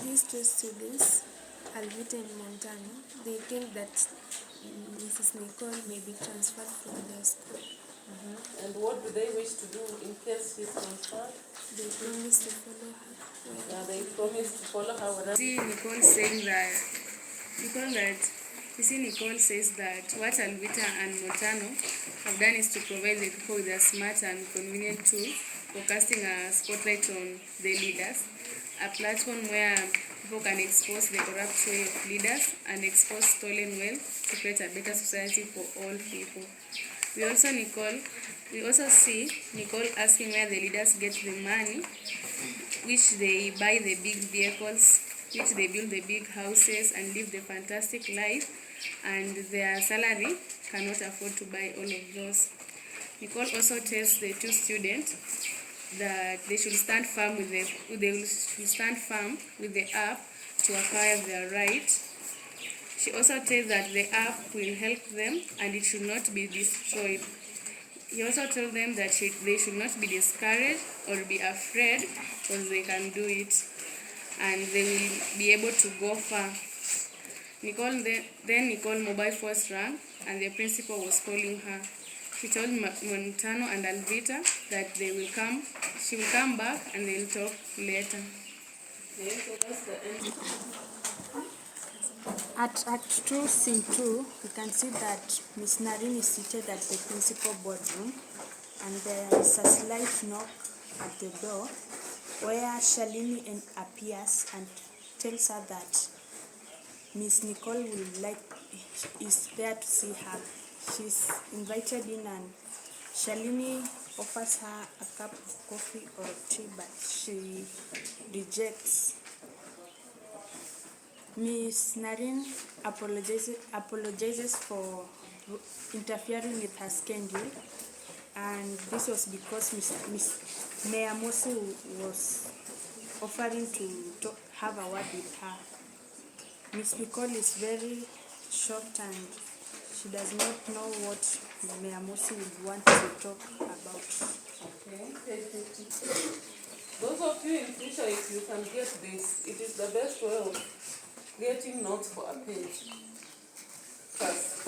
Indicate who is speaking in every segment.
Speaker 1: These two students, Alvita and Montano, they think that Mrs. Nicole may be transferred from their school.
Speaker 2: And what do they wish to do in case she's transferred?
Speaker 1: They promise to follow her.
Speaker 2: Yeah, they promise to follow her wherever.
Speaker 3: See Nicole saying that, Nicole says that what Alvita and Montano have done is to provide the people with a smart and convenient tool for casting a spotlight on the leaders, a platform where people can expose the corrupt way of leaders and expose stolen wealth to create a better society for all people. We also see Nicole asking where the leaders get the money, which they buy the big vehicles, which they build the big houses and live the fantastic life, and their salary cannot afford to buy all of those. Nicole also tells the two students that they should stand firm with the app to acquire their right. She also tells that the app will help them and it should not be destroyed. He also told them that they should not be discouraged or be afraid because they can do it and they will be able to go far. Nicole mobile phone rang and the principal was calling her. She told Montano and Alvita that she will come back and they'll talk later.
Speaker 1: At Act 2, Scene 2, we can see that Miss Narine is seated at the principal boardroom and there is a slight knock at the door where Shalini appears and tells her that Miss Nicole is there to see her. She's invited in and Shalini offers her a cup of coffee or tea, but she rejects. Miss Narine apologizes for interfering with her schedule, and this was because Miss Meamosi was offering to have a word with her. Miss Nicole is very shocked and she does not know what Meamosi would want to talk about.
Speaker 2: Okay. Those of you in future, if you can get this, it is the best way of getting notes for a page. First,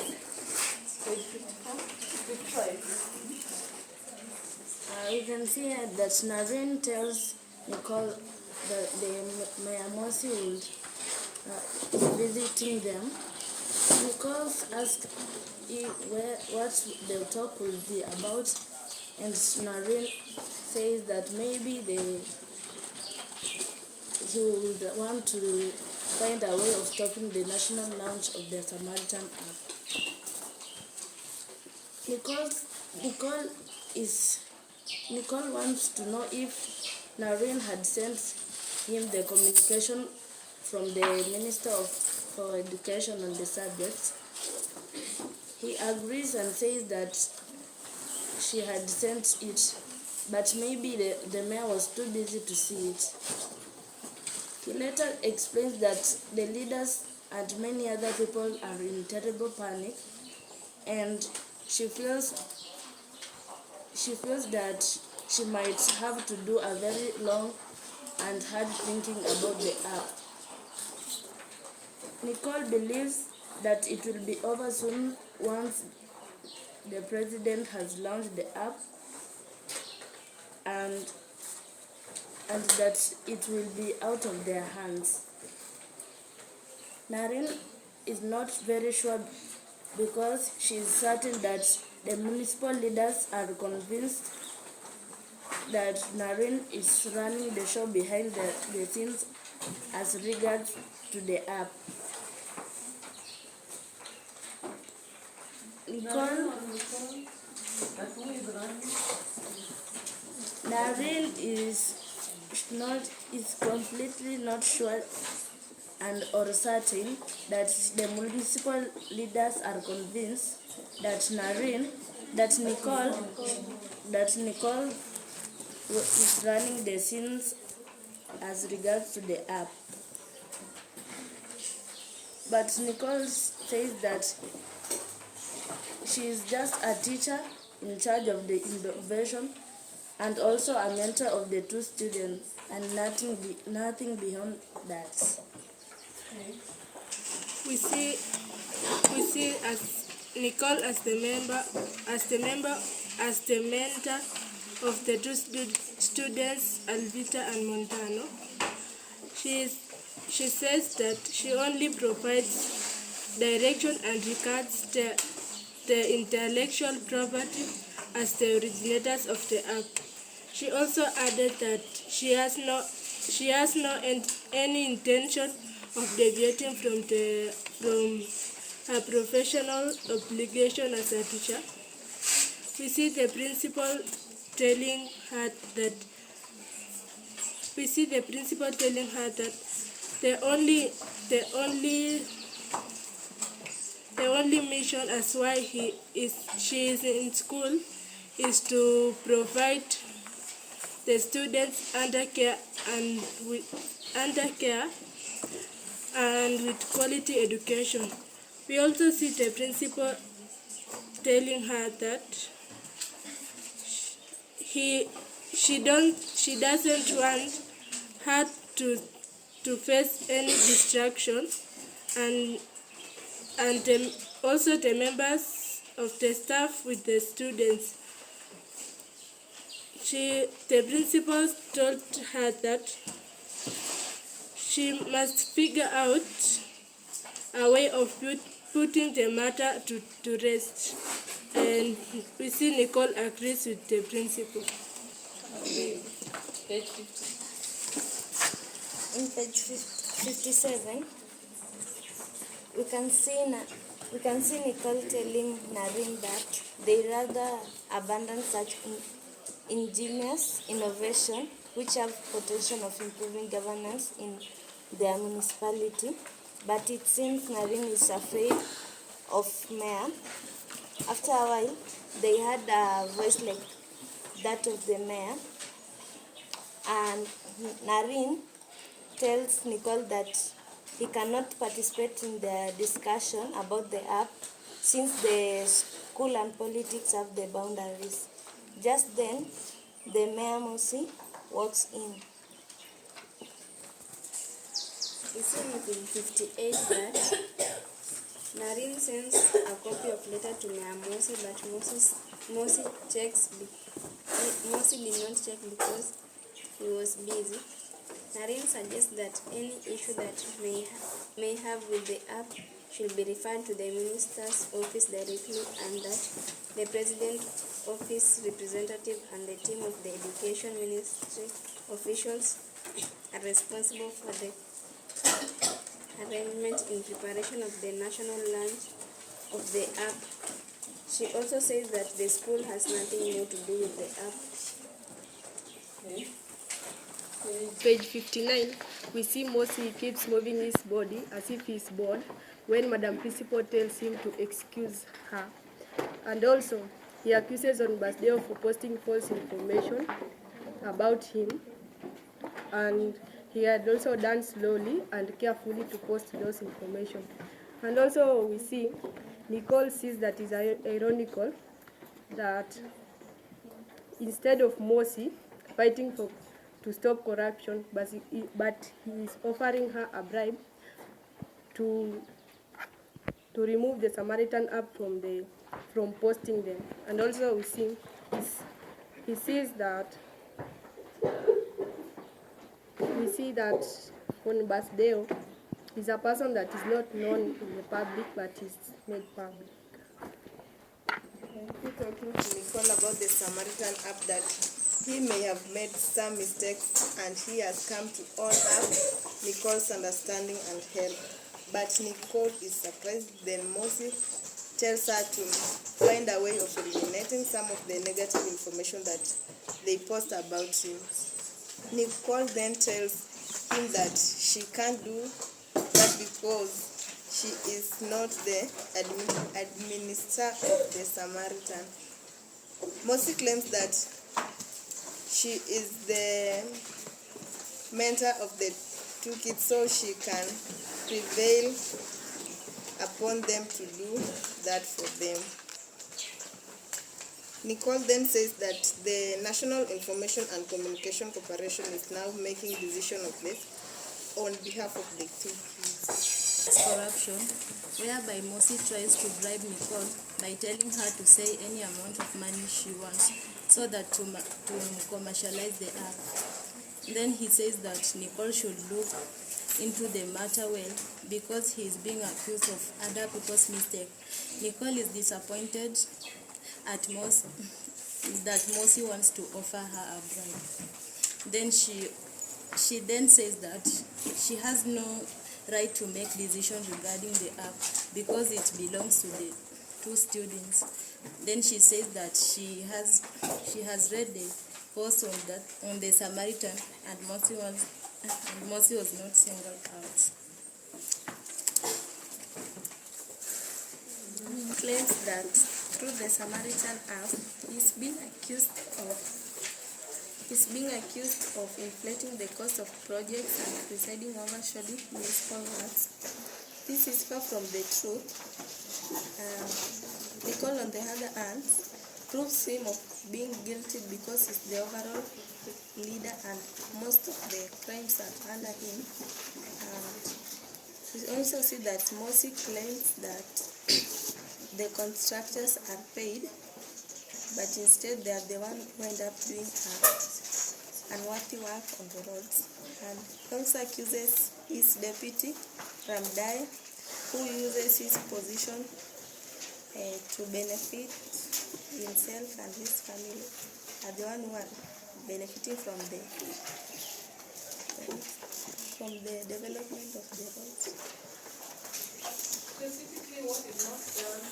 Speaker 2: page 54, 55.
Speaker 4: You can see that Narine tells Nicole that the Meamosi is visiting them. Nicole asks what the talk will be about, and Narine says that maybe he would want to find a way of stopping the national launch of the Samaritan app. Nicole wants to know if Narine had sent him the communication from the Minister for Education on the subject. He agrees and says that she had sent it, but maybe the mayor was too busy to see it. He later explains that the leaders and many other people are in terrible panic, and she feels that she might have to do a very long and hard thinking about the app. Nicole believes that it will be over soon once the president has launched the app, and that it will be out of their hands. Narine is not very sure because she is certain that the municipal leaders are convinced that Narine is running the show behind the scenes as regards to the app. Narine is completely not sure and or certain that the municipal leaders are convinced that Nicole is running the scenes as regards to the app. But Nicole says that she is just a teacher in charge of the innovation and also a mentor of the two students, and nothing beyond that.
Speaker 5: We see as Nicole as the mentor of the two students, Alvita and Montano. She says that she only provides direction and regards the intellectual property as the originators of the app. She also added that she has any intention of deviating from her professional obligation as a teacher. We see the principal telling her that the only mission as why she is in school is to provide the students under care and with quality education. We also see the principal telling her that she doesn't want her to face any distraction, and also the members of the staff with the students. The principal told her that she must figure out a way of putting the matter to rest. And we see Nicole agrees with the principal.
Speaker 2: Page 50.
Speaker 6: In page 57, we can see Nicole telling Naren that they rather abandon such ingenious innovation which have potential of improving governance in their municipality, but it seems Naren is afraid of mayor. After a while, they had a voice like that of the mayor, and Naren tells Nicole that he cannot participate in the discussion about the app since the school and politics have the boundaries. Just then, the mayor Mosi walks in.
Speaker 1: We see in page 58 that Naren sends a copy of letter to Mayor Mosi, but Mosi did not check because he was busy. Naren suggests that any issue that may have with the app should be referred to the minister's office directly, and that the president's office representative and the team of the education ministry officials are responsible for the arrangement in preparation of the national launch of the app. She also says that the school has nothing more to do with the app.
Speaker 2: Okay.
Speaker 5: Page 59, we see Mosi keeps moving his body as if he's bored when Madam Principal tells him to excuse her. And also, he accuses on Basdeo for posting false information about him, and he had also done slowly and carefully to post those information. And also we see Nicole sees that it's ironical that instead of Mosi fighting to stop corruption, but he is offering her a bribe to remove the Samaritan app from posting them. And also we see he sees that on Basdeo is a person that is not known in the public but is made public.
Speaker 7: We're talking to Nicole about the Samaritan app that he may have made some mistakes and he has come to own up Nicole's understanding and help. But Nicole is surprised. Then Mosi tells her to find a way of eliminating some of the negative information that they post about him. Nicole then tells him that she can't do that because she is not the administrator of the Samaritan. Mosi claims that she is the mentor of the two kids, so she can prevail upon them to do that for them. Nicole then says that the National Information and Communication Corporation is now making decision of this on behalf of the activities.
Speaker 4: Corruption, whereby Mosi tries to bribe Nicole by telling her to say any amount of money she wants so that to commercialize the app. Then he says that Nicole should look into the matter well because he is being accused of other people's mistake. Nicole is disappointed at that Mosi wants to offer her a bribe. Then she then says that she has no right to make decisions regarding the app because it belongs to the two students. Then she says that she has read the post on the Samaritan and Mosi was not singled out.
Speaker 6: He claims that through the Samaritan app, he's being accused of inflating the cost of projects and presiding over shoddy municipal works. This is far from the truth. Nicole, on the other hand, proves him of being guilty because he's the overall leader and most of the crimes are under him. We also see that Mosi claims that the constructors are paid, but instead they are the one who end up doing unworthy work on the roads. And also accuses his deputy, Ramdaya, who uses his position to benefit himself and his family, are the one who are benefiting from the development of the roads.
Speaker 2: Specifically, what is not done,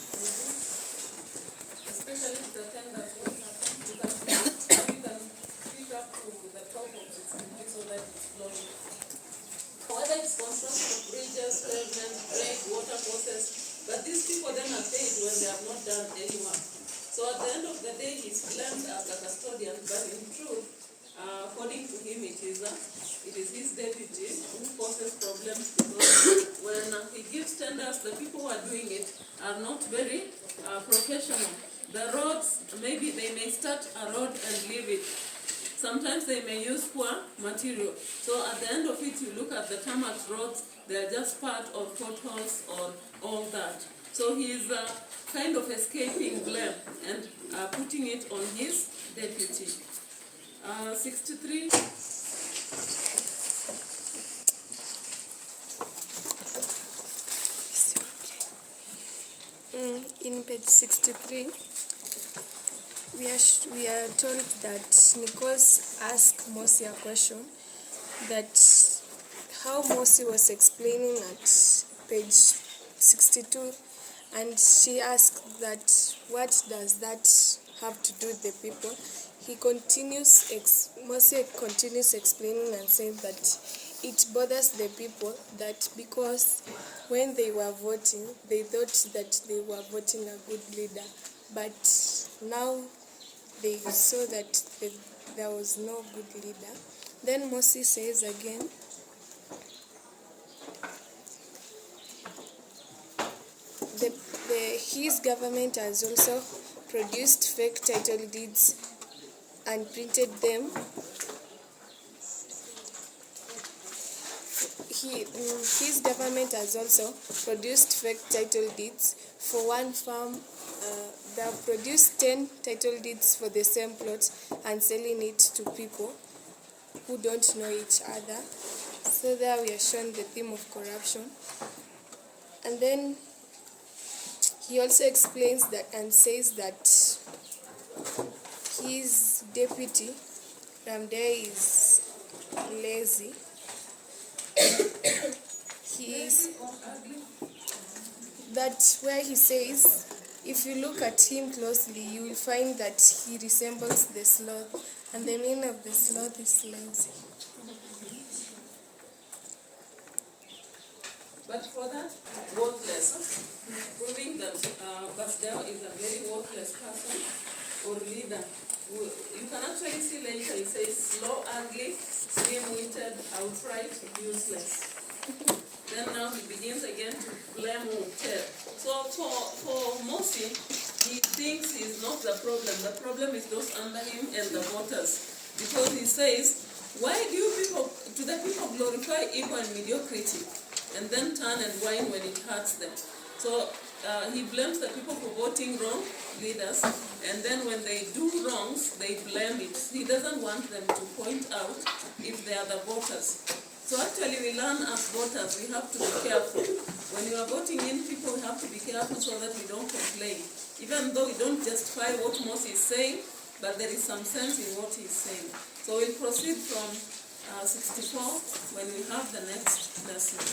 Speaker 2: especially to the tenders, what happens, you can pick up to the top of the city so that it's flowing. Whether it's construction of bridges, pavements, break, water courses, but these people then are paid when they have not done any work. So at the end of the day, he's claimed as a custodian, but in truth, according to him, it is his deputy who causes problems because when he gives tenders, the people who are doing it are not very professional. The roads, maybe they may start a road and leave it. Sometimes they may use poor material. So at the end of it, you look at the tarmac roads, they are just part of potholes or all that. So he is kind of escaping blame and putting it on his deputy. 63.
Speaker 5: In page 63, we are told that Nichols asked Mosi a question that how Mosi was explaining at page 62, and she asked that what does that have to do with the people. Mosi continues explaining and saying that it bothers the people that because when they were voting, they thought that they were voting a good leader, but now they saw that there was no good leader. Then Mosi says again, his government has also produced fake title deeds and printed them. His government has also produced fake title deeds for one farm. They have produced 10 title deeds for the same plot and selling it to people who don't know each other. So there we are shown the theme of corruption. And then he also explains that and says that his deputy, Ramdaya, is lazy. That where he says, if you look at him closely, you will find that he resembles the sloth, and the meaning of the sloth is lazy.
Speaker 2: But for that, worthless, proving that Basdeo is a very worthless person or leader. You can actually see later it says slow, ugly, slim-witted, outright, useless. Then now he begins again to blame Ted. So for Mosi, he thinks he's not the problem. The problem is those under him and the voters. Because he says, why do you people, to the people glorify evil and mediocrity, and then turn and whine when it hurts them? So he blames the people for voting wrong leaders, and then when they do wrongs, they blame it. He doesn't want them to point out if they are the voters. So actually we learn as voters, we have to be careful. When you are voting in people, we have to be careful so that we don't complain. Even though we don't justify what Moses is saying, but there is some sense in what he is saying. So we'll proceed from 64 when we have the next lesson.